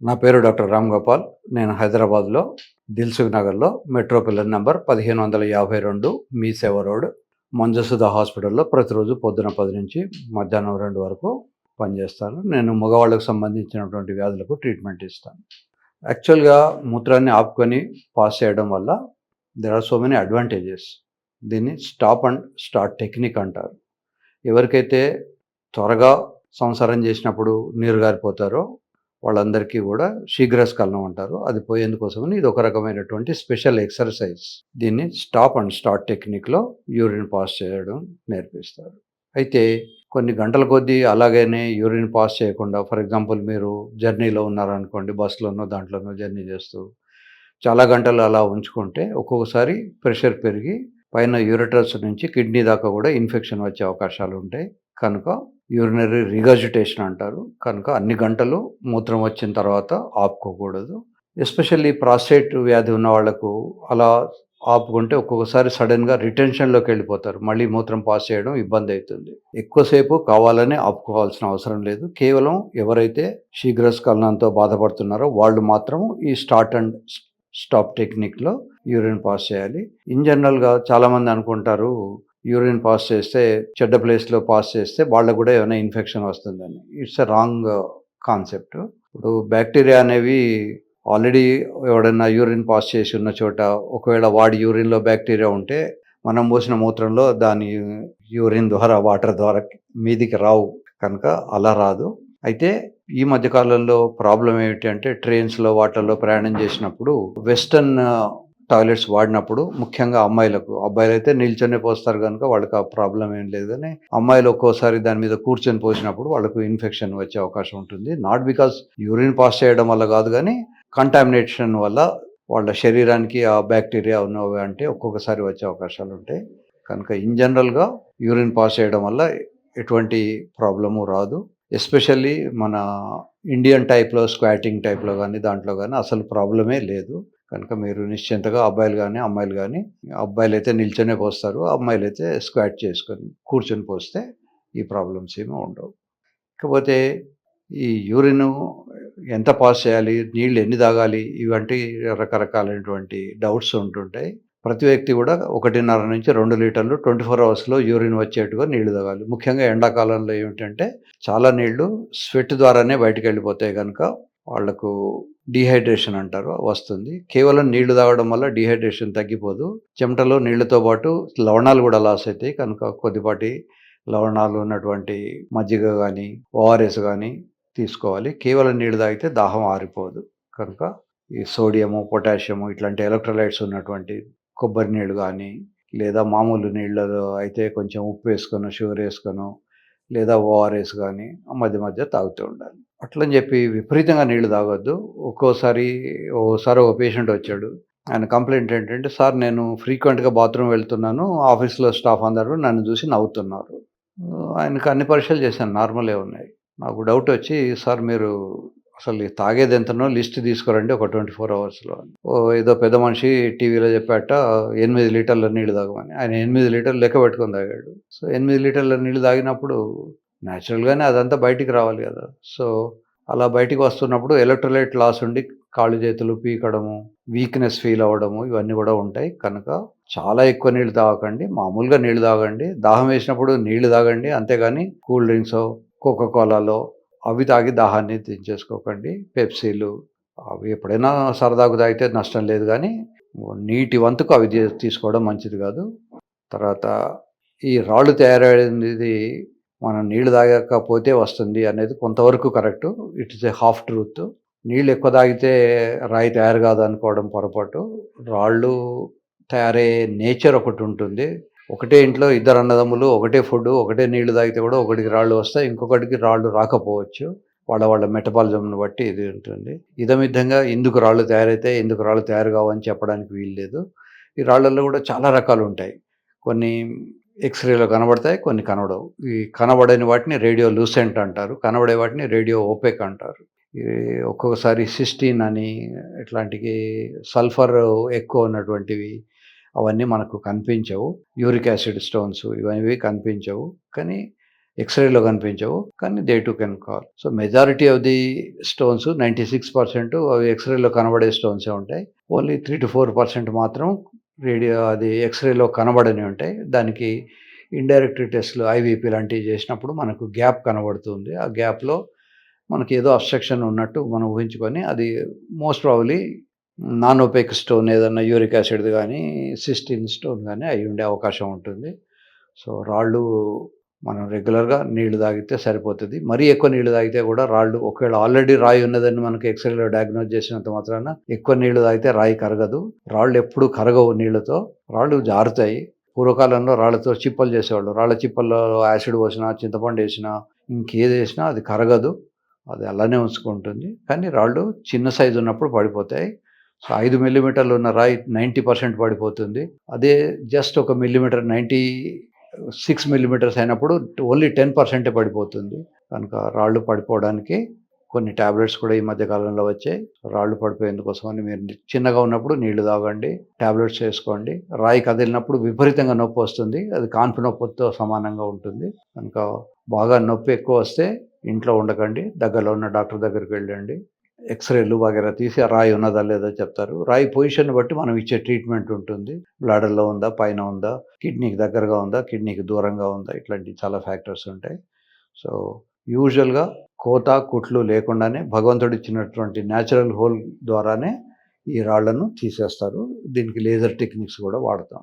నా పేరు డాక్టర్ రామ్ గోపాల్. నేను హైదరాబాద్‌లో దిల్సుఖ్ నగర్‌లో మెట్రో పిల్లర్ నంబర్ 1552 మీ సేవ రోడ్ మంజుసుధ హాస్పిటల్‌లో ప్రతిరోజు పొద్దున 10 నుంచి మధ్యాహ్నం 2 వరకు పనిచేస్తాను. నేను మగవాళ్ళకు సంబంధించినటువంటి వ్యాధులకు ట్రీట్మెంట్ ఇస్తాను. యాక్చువల్‌గా మూత్రాన్ని ఆపుకొని పాస్ చేయడం వల్ల there are so many advantages. దీన్ని స్టాప్ అండ్ స్టార్ట్ టెక్నిక్ అంటారు. ఎవరికైతే త్వరగా సంసారం చేసినప్పుడు నీరు గారిపోతారో వాళ్ళందరికీ కూడా శీఘ్రస్ఖలనం అంటారు. అది పోయేందుకోసమని ఇది ఒక రకమైనటువంటి స్పెషల్ ఎక్సర్సైజ్. దీన్ని స్టాప్ అండ్ స్టార్ట్ టెక్నిక్‌లో యూరిన్ పాస్ చేయడం నేర్పిస్తారు. అయితే కొన్ని గంటల కొద్దీ అలాగనే యూరిన్ పాస్ చేయకుండా ఫర్ ఎగ్జాంపుల్ మీరు జర్నీలో ఉన్నారనుకోండి, బస్సులోనో దాంట్లోనో జర్నీ చేస్తూ చాలా గంటలు అలా ఉంచుకుంటే ఒక్కొక్కసారి ప్రెషర్ పెరిగి పైన యూరెటర్స్ నుంచి కిడ్నీ దాకా కూడా ఇన్ఫెక్షన్ వచ్చే అవకాశాలు ఉంటాయి. కనుక యూరినరీ రిగర్జిటేషన్ అంటారు. కనుక అన్ని గంటలు మూత్రం వచ్చిన తర్వాత ఆపుకోకూడదు. ఎస్పెషల్లీ ప్రాస్టేట్ వ్యాధి ఉన్న వాళ్ళకు అలా ఆపుకుంటే ఒక్కొక్కసారి సడన్‌గా రిటెన్షన్‌లోకి వెళ్ళిపోతారు. మళ్ళీ మూత్రం పాస్ చేయడం ఇబ్బంది అవుతుంది. ఎక్కువసేపు కావాలని ఆపుకోవాల్సిన అవసరం లేదు. కేవలం ఎవరైతే శీఘ్రస్ఖలనంతో బాధపడుతున్నారో వాళ్ళు మాత్రం ఈ స్టార్ట్ అండ్ స్టాప్ టెక్నిక్‌లో యూరిన్ పాస్ చేయాలి. ఇన్ జనరల్‌గా చాలామంది అనుకుంటారు యూరిన్ పాస్ చేస్తే చెడ్డ ప్లేస్‌లో పాస్ చేస్తే వాళ్ళకు కూడా ఏమైనా ఇన్ఫెక్షన్ వస్తుందని. It's a wrong concept. ఇప్పుడు బ్యాక్టీరియా అనేవి ఆల్రెడీ ఎవడన్నా యూరిన్ పాస్ చేసి ఉన్న చోట ఒకవేళ వాడి యూరిన్‌లో బ్యాక్టీరియా ఉంటే మనం పోసిన మూత్రంలో దాని యూరిన్ ద్వారా వాటర్ ద్వారా మీదికి రావు. కనుక అలా రాదు. అయితే ఈ మధ్య కాలంలో ప్రాబ్లమ్ ఏమిటి అంటే ట్రైన్స్‌లో వాటిల్లో ప్రయాణం చేసినప్పుడు వెస్టర్న్ టాయిలెట్స్ వాడినప్పుడు ముఖ్యంగా అమ్మాయిలకు, అబ్బాయిలైతే నిల్చొనే పోస్తారు కనుక వాళ్ళకి ఆ ప్రాబ్లం ఏం లేదు. కానీ అమ్మాయిలు ఒక్కోసారి దాని మీద కూర్చొని పోసినప్పుడు వాళ్ళకు ఇన్ఫెక్షన్ వచ్చే అవకాశం ఉంటుంది. నాట్ బికాస్ యూరిన్ పాస్ చేయడం వల్ల కాదు, కానీ కంటామినేషన్ వల్ల వాళ్ళ శరీరానికి ఆ బ్యాక్టీరియా ఉన్నవి అంటే ఒక్కొక్కసారి వచ్చే అవకాశాలు ఉంటాయి. కనుక ఇన్ జనరల్‌గా యూరిన్ పాస్ చేయడం వల్ల ఎటువంటి ప్రాబ్లము రాదు. ఎస్పెషల్లీ మన ఇండియన్ టైప్‌లో స్క్వాటింగ్ టైప్‌లో కానీ దాంట్లో కానీ అసలు ప్రాబ్లమే లేదు. కనుక మీరు నిశ్చింతగా అబ్బాయిలు కానీ అమ్మాయిలు కానీ, అబ్బాయిలైతే నిల్చొనే పోస్తారు, అమ్మాయిలైతే స్క్వాట్ చేసుకొని కూర్చొని పోస్తే ఈ ప్రాబ్లమ్స్ ఏమీ ఉండవు. కాకపోతే ఈ యూరిన్ ఎంత పాస్ చేయాలి, నీళ్ళు ఎన్ని తాగాలి, ఇవంటి రకరకాలైనటువంటి డౌట్స్ ఉంటుంటాయి. ప్రతి వ్యక్తి కూడా 1.5 నుంచి 2 లీటర్లు 24 అవర్స్‌లో యూరిన్ వచ్చేట్టుగా నీళ్లు తాగాలి. ముఖ్యంగా ఎండాకాలంలో ఏమిటంటే చాలా నీళ్లు స్వెట్ ద్వారానే బయటికెళ్ళిపోతాయి కనుక వాళ్లకు డీహైడ్రేషన్ అంటారు వస్తుంది. కేవలం నీళ్లు తాగడం వల్ల డీహైడ్రేషన్ తగ్గిపోదు. చెమటలో నీళ్లతో పాటు లవణాలు కూడా లాస్ అవుతాయి. కనుక కొద్దిపాటి లవణాలు ఉన్నటువంటి మజ్జిగ కానీ ఓఆర్ఎస్ కానీ తీసుకోవాలి. కేవలం నీళ్లు తాగితే దాహం ఆరిపోదు. కనుక ఈ సోడియము, పొటాషియము ఇట్లాంటి ఎలక్ట్రోలైట్స్ ఉన్నటువంటి కొబ్బరి నీళ్ళు కానీ లేదా మామూలు నీళ్ళలో అయితే కొంచెం ఉప్పు వేసుకొనో షుగర్ వేసుకొనో లేదా ఓఆర్ఎస్ కానీ మధ్య మధ్య తాగుతూ ఉండాలి. అట్లని చెప్పి విపరీతంగా నీళ్లు తాగొద్దు. ఓసారి ఒక పేషెంట్ వచ్చాడు. ఆయన కంప్లైంట్ ఏంటంటే, సార్ నేను ఫ్రీక్వెంట్‌గా బాత్రూమ్ వెళ్తున్నాను, ఆఫీస్‌లో స్టాఫ్ అందరూ నన్ను చూసి నవ్వుతున్నారు. ఆయనకు అన్ని పరీక్షలు చేశాను, నార్మలే ఉన్నాయి. నాకు డౌట్ వచ్చి, సార్ మీరు అసలు తాగేది ఎంతనో లిస్ట్ తీసుకురండి ఒక 24 అవర్స్‌లో. ఏదో పెద్ద మనిషి టీవీలో చెప్పాట 8 లీటర్ల నీళ్లు తాగమని. ఆయన 8 లీటర్లు లెక్క పెట్టుకొని తాగాడు. సో 8 లీటర్ల నీళ్లు తాగినప్పుడు న్యాచురల్‌గానే అదంతా బయటికి రావాలి కదా! సో అలా బయటికి వస్తున్నప్పుడు ఎలక్ట్రోలైట్ లాస్ ఉండి కాళ్ళు చేతులు పీకడము, వీక్‌నెస్ ఫీల్ అవ్వడము ఇవన్నీ కూడా ఉంటాయి. కనుక చాలా ఎక్కువ నీళ్లు తాగకండి. మామూలుగా నీళ్లు తాగండి. దాహం వేసినప్పుడు నీళ్లు తాగండి. అంతేగాని కూల్ డ్రింక్సో, కోకా కోలాలో అవి తాగి దాహాన్ని తీర్చేసుకోకండి. పెప్సీలు అవి ఎప్పుడైనా సరదాకు తాగితే నష్టం లేదు, కానీ నీటి వంతుకు అవి తీసుకోవడం మంచిది కాదు. తర్వాత ఈ రాళ్ళు తయారయ్యేది మనం నీళ్లు తాగకపోతే వస్తుంది అనేది కొంతవరకు correct. It is a half truth. నీళ్ళు ఎక్కువ తాగితే రాయి తయారు కాదు అనుకోవడం పొరపాటు. రాళ్ళు తయారయ్యే నేచర్ ఒకటి ఉంటుంది. ఒకటే ఇంట్లో ఇద్దరు అన్నదమ్ములు ఒకటే ఫుడ్ ఒకటే నీళ్లు తాగితే కూడా ఒకటికి రాళ్ళు వస్తాయి, ఇంకొకటికి రాళ్ళు రాకపోవచ్చు. వాళ్ళ మెటబాలిజంను బట్టి ఇది ఉంటుంది. ఇదమిద్ధంగా ఇందుకు రాళ్ళు తయారైతాయి, ఇందుకు రాళ్ళు తయారు కావని చెప్పడానికి వీలు లేదు. ఈ రాళ్ళల్లో కూడా చాలా రకాలు ఉంటాయి. కొన్ని ఎక్స్‌రేలో కనబడతాయి, కొన్ని కనబడవు. ఈ కనబడని వాటిని రేడియో లూసెంట్ అంటారు, కనబడే వాటిని రేడియో ఓపెక్ అంటారు. ఒక్కొక్కసారి సిస్టీన్ అని ఇట్లాంటివి సల్ఫర్ ఎక్కువ ఉన్నటువంటివి అవన్నీ మనకు కనిపించవు. యూరిక్ యాసిడ్ స్టోన్స్ ఇవన్నీ కనిపించవు. కానీ ఎక్స్రేలో కనిపించవు, కానీ they to can call. So majority of the stones 96% అవి ఎక్స్రేలో కనబడే స్టోన్సే ఉంటాయి. ఓన్లీ 3-4% మాత్రం అది ఎక్స్రేలో కనబడని ఉంటాయి. దానికి ఇండైరెక్ట్ టెస్ట్లు ఐవీపీ లాంటివి చేసినప్పుడు మనకు గ్యాప్ కనబడుతుంది. ఆ గ్యాప్లో మనకి ఏదో అబ్స్ట్రక్షన్ ఉన్నట్టు మనం ఊహించుకొని అది most probably non opaque stone ఏదన్నా యూరిక్ యాసిడ్ది కానీ సిస్టిన్ స్టోన్ కానీ అయి ఉండే అవకాశం ఉంటుంది. సో రాళ్ళు మనం రెగ్యులర్గా నీళ్లు తాగితే సరిపోతుంది. మరీ ఎక్కువ నీళ్లు తాగితే కూడా రాళ్ళు ఒకవేళ ఆల్రెడీ రాయి ఉన్నదని మనకి ఎక్స్రేలో డయాగ్నోజ్ చేసినంత మాత్రాన ఎక్కువ నీళ్లు తాగితే రాయి కరగదు. రాళ్ళు ఎప్పుడు కరగవు నీళ్లతో, రాళ్ళు జారుతాయి. పూర్వకాలంలో రాళ్ళతో చిప్పలు చేసేవాళ్ళు. రాళ్ళ చిప్పల్లో యాసిడ్ పోసినా, చింతపండు వేసినా, ఇంకేది వేసినా అది కరగదు, అది అలానే ఉంచుకుంటుంది. కానీ రాళ్ళు చిన్న సైజు ఉన్నప్పుడు పడిపోతాయి. సో 5 మిల్లీమీటర్లు ఉన్న రాయి 90% పడిపోతుంది. అదే జస్ట్ 1 మిల్లీమీటర్ 96 మిల్లీమీటర్స్ అయినప్పుడు ఓన్లీ 10% పడిపోతుంది. కనుక రాళ్ళు పడిపోవడానికి కొన్ని టాబ్లెట్స్ కూడా ఈ మధ్య కాలంలో వచ్చాయి. రాళ్ళు పడిపోయేందుకోసమని మీరు చిన్నగా ఉన్నప్పుడు నీళ్లు తాగండి, టాబ్లెట్స్ వేసుకోండి. రాయి కదిలినప్పుడు విపరీతంగా నొప్పి వస్తుంది, అది కాన్పు నొప్పితో సమానంగా ఉంటుంది. కనుక బాగా నొప్పి ఎక్కువ వస్తే ఇంట్లో ఉండకండి, దగ్గరలో ఉన్న డాక్టర్ దగ్గరికి వెళ్ళండి. ఎక్స్రేలు వగైరా తీసి ఆ రాయి ఉన్నదా లేదా చెప్తారు. రాయి పొజిషన్ బట్టి మనం ఇచ్చే ట్రీట్మెంట్ ఉంటుంది. బ్లాడర్లో ఉందా, పైన ఉందా, కిడ్నీకి దగ్గరగా ఉందా, కిడ్నీకి దూరంగా ఉందా, ఇట్లాంటి చాలా ఫ్యాక్టర్స్ ఉంటాయి. సో యూజువల్గా కోత కుట్లు లేకుండానే భగవంతుడు ఇచ్చినటువంటి న్యాచురల్ హోల్ ద్వారానే ఈ రాళ్లను తీసేస్తారు. దీనికి లేజర్ టెక్నిక్స్ కూడా వాడతాం.